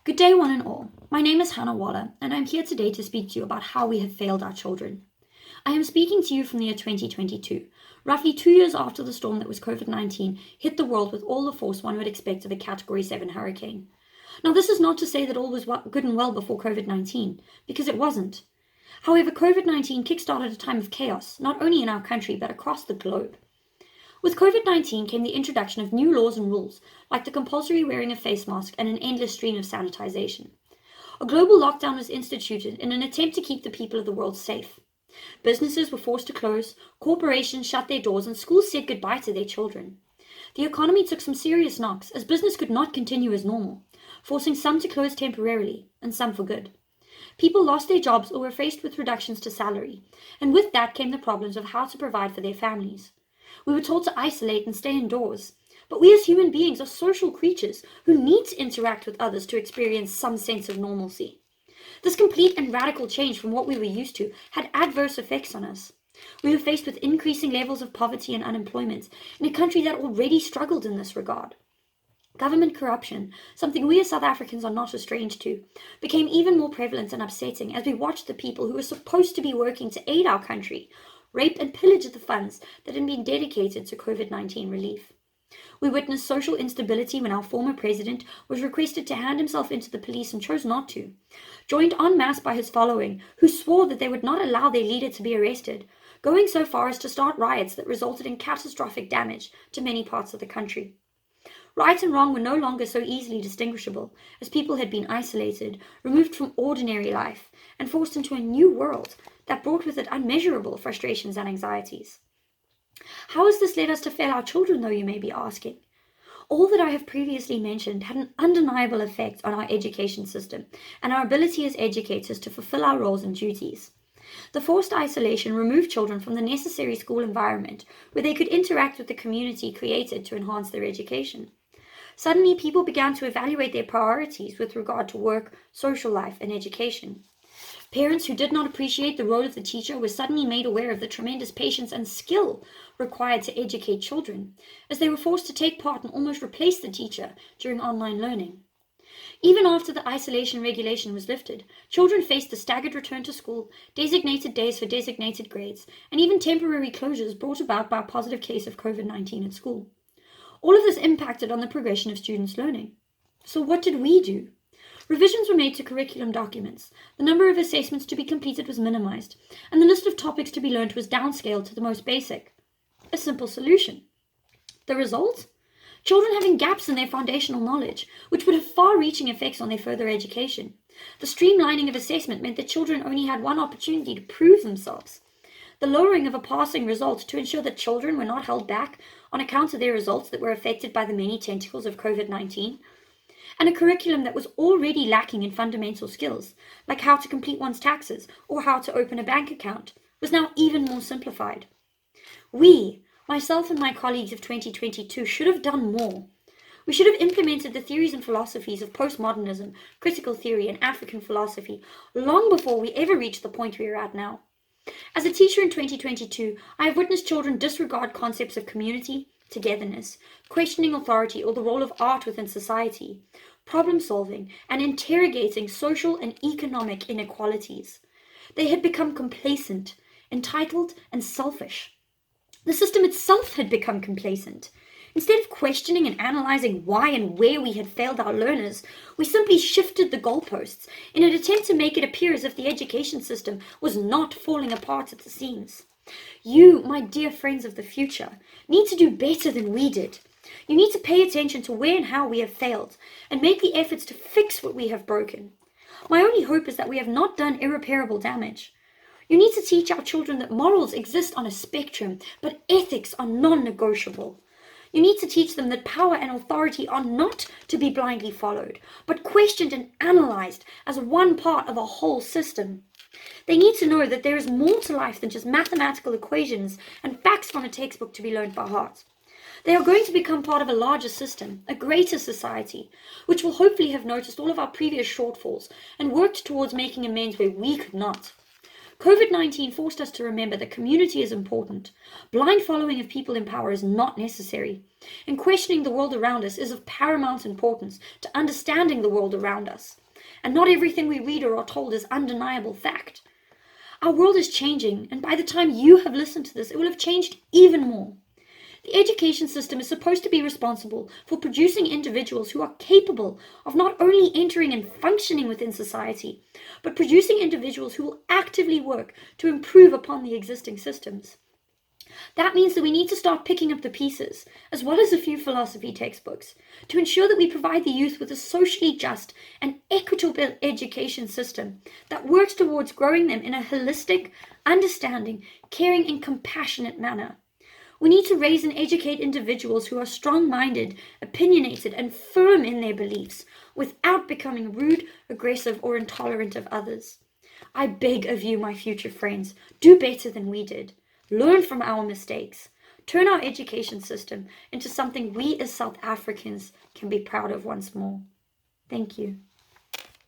Good day, one and all. My name is Hannah Waller, and I'm here today to speak to you about how we have failed our children. I am speaking to you from the year 2022, roughly 2 years after the storm that was COVID-19 hit the world with all the force one would expect of a Category 7 hurricane. Now, this is not to say that all was good and well before COVID-19, because it wasn't. However, COVID-19 kickstarted a time of chaos, not only in our country, but across the globe. With COVID-19 came the introduction of new laws and rules, like the compulsory wearing of face masks and an endless stream of sanitization. A global lockdown was instituted in an attempt to keep the people of the world safe. Businesses were forced to close, corporations shut their doors, and schools said goodbye to their children. The economy took some serious knocks, as business could not continue as normal, forcing some to close temporarily, and some for good. People lost their jobs or were faced with reductions to salary, and with that came the problems of how to provide for their families. We were told to isolate and stay indoors, but we as human beings are social creatures who need to interact with others to experience some sense of normalcy. This complete and radical change from what we were used to had adverse effects on us. We were faced with increasing levels of poverty and unemployment in a country that already struggled in this regard. Government corruption, something we as South Africans are not estranged to, became even more prevalent and upsetting as we watched the people who were supposed to be working to aid our country rape and pillage the funds that had been dedicated to COVID-19 relief. We witnessed social instability when our former president was requested to hand himself into the police and chose not to, joined en masse by his following, who swore that they would not allow their leader to be arrested, going so far as to start riots that resulted in catastrophic damage to many parts of the country. Right and wrong were no longer so easily distinguishable, as people had been isolated, removed from ordinary life, and forced into a new world that brought with it unmeasurable frustrations and anxieties. How has this led us to fail our children, though, you may be asking? All that I have previously mentioned had an undeniable effect on our education system and our ability as educators to fulfill our roles and duties. The forced isolation removed children from the necessary school environment where they could interact with the community created to enhance their education. Suddenly, people began to evaluate their priorities with regard to work, social life, and education. Parents who did not appreciate the role of the teacher were suddenly made aware of the tremendous patience and skill required to educate children, as they were forced to take part and almost replace the teacher during online learning. Even after the isolation regulation was lifted, children faced the staggered return to school, designated days for designated grades, and even temporary closures brought about by a positive case of COVID-19 at school. All of this impacted on the progression of students' learning. So what did we do? Revisions were made to curriculum documents, the number of assessments to be completed was minimized, and the list of topics to be learnt was downscaled to the most basic. A simple solution. The result? Children having gaps in their foundational knowledge, which would have far-reaching effects on their further education. The streamlining of assessment meant that children only had one opportunity to prove themselves. The lowering of a passing result to ensure that children were not held back on account of their results that were affected by the many tentacles of COVID-19. And a curriculum that was already lacking in fundamental skills, like how to complete one's taxes or how to open a bank account, was now even more simplified. We, myself and my colleagues of 2022, should have done more. We should have implemented the theories and philosophies of postmodernism, critical theory, and African philosophy long before we ever reached the point we are at now. As a teacher in 2022, I have witnessed children disregard concepts of community, togetherness, questioning authority or the role of art within society, problem solving, and interrogating social and economic inequalities. They had become complacent, entitled, and selfish. The system itself had become complacent. Instead of questioning and analyzing why and where we had failed our learners, we simply shifted the goalposts in an attempt to make it appear as if the education system was not falling apart at the seams. You, my dear friends of the future, need to do better than we did. You need to pay attention to where and how we have failed, and make the efforts to fix what we have broken. My only hope is that we have not done irreparable damage. You need to teach our children that morals exist on a spectrum, but ethics are non-negotiable. You need to teach them that power and authority are not to be blindly followed, but questioned and analyzed as one part of a whole system. They need to know that there is more to life than just mathematical equations and facts from a textbook to be learned by heart. They are going to become part of a larger system, a greater society, which will hopefully have noticed all of our previous shortfalls and worked towards making amends where we could not. COVID-19 forced us to remember that community is important. Blind following of people in power is not necessary. And questioning the world around us is of paramount importance to understanding the world around us. And not everything we read or are told is undeniable fact. Our world is changing, and by the time you have listened to this, it will have changed even more. The education system is supposed to be responsible for producing individuals who are capable of not only entering and functioning within society, but producing individuals who will actively work to improve upon the existing systems. That means that we need to start picking up the pieces, as well as a few philosophy textbooks, to ensure that we provide the youth with a socially just and equitable education system that works towards growing them in a holistic, understanding, caring, and compassionate manner. We need to raise and educate individuals who are strong-minded, opinionated, and firm in their beliefs, without becoming rude, aggressive, or intolerant of others. I beg of you, my future friends, do better than we did. Learn from our mistakes. Turn our education system into something we as South Africans can be proud of once more. Thank you.